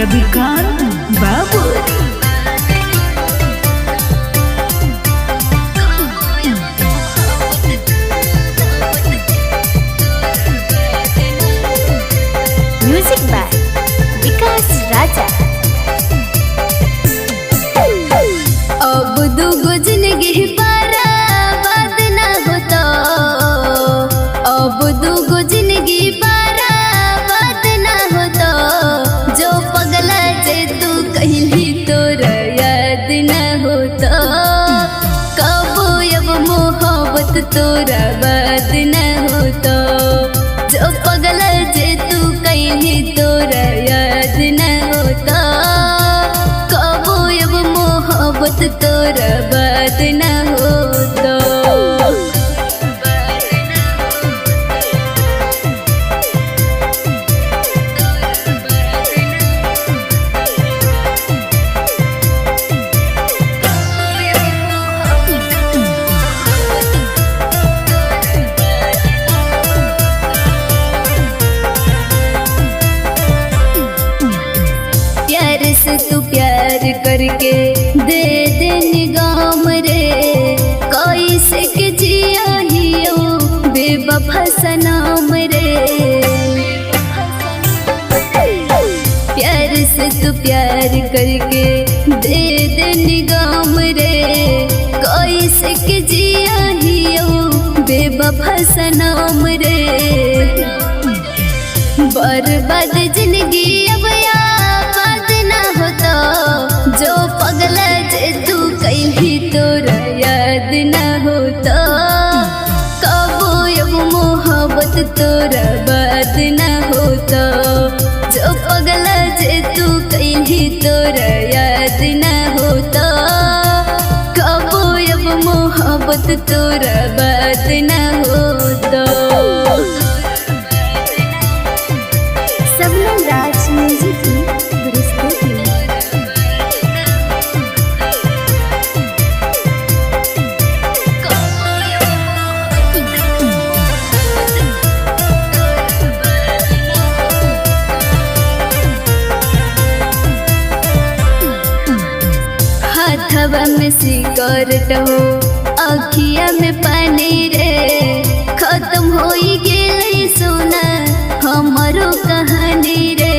रविकांत बाबू। Music by विकास राजा। अब दुगो जिंदगी बर्बाद ना होता, अब दुगो जिंदगी बर्बाद ना होता। जो पगला जे तू कहली तोरा याद ना होता, कबो अब मोहब्बत तोरा बात ना होता। जो पगला जे तू कहली तोरा याद ना होता, कबो अब मोहब्बत तोरा बात ना होता। प्यार से तू प्यार करके दे दे निगाम रे, कैसे के जिया हियो बेवफा सनम रे। प्यार से तू प्यार करके दे दे निगाम रे, कैसे के जिया हियो बेवफा सनम रे। बर्बाद जिंदगी अब याद ना होता, जो पगला जे तू कहली तोरा याद ना होता। कबो अब मोहब्बत तोरा बात ना होता, जो पगला जे तू कहली तोरा याद ना होता। कबो अब मोहब्बत तोरा बात ना होता। सबनम राज म्यूजिक की प्रस्तुति। हाथवा में सिगरेट हो, अखिया में पानी रे, खत्म होई गेले सोना हमारो कहानी रे।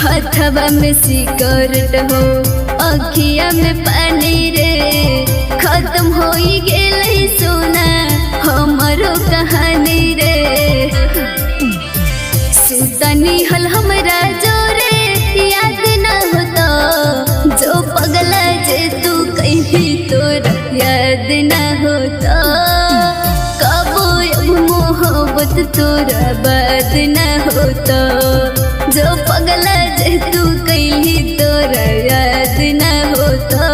हाथवा में सिगरेट हो, अखिया में पानी रे, खत्म होई गेले सोना हमारो कहानी रे। सुतनी हल हमरा जोरे याद ना होता, जो पगला जे तू कहली तोरा याद ना होता। कबो अब मोहब्बत तोरा बात ना होता, जो पगला जे तू कहली तोरा याद ना होता।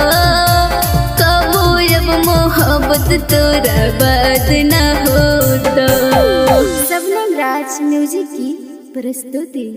कबो अब मोहब्बत तोरा बात ना होता। सबनम राज म्यूजिक की प्रस्तुति।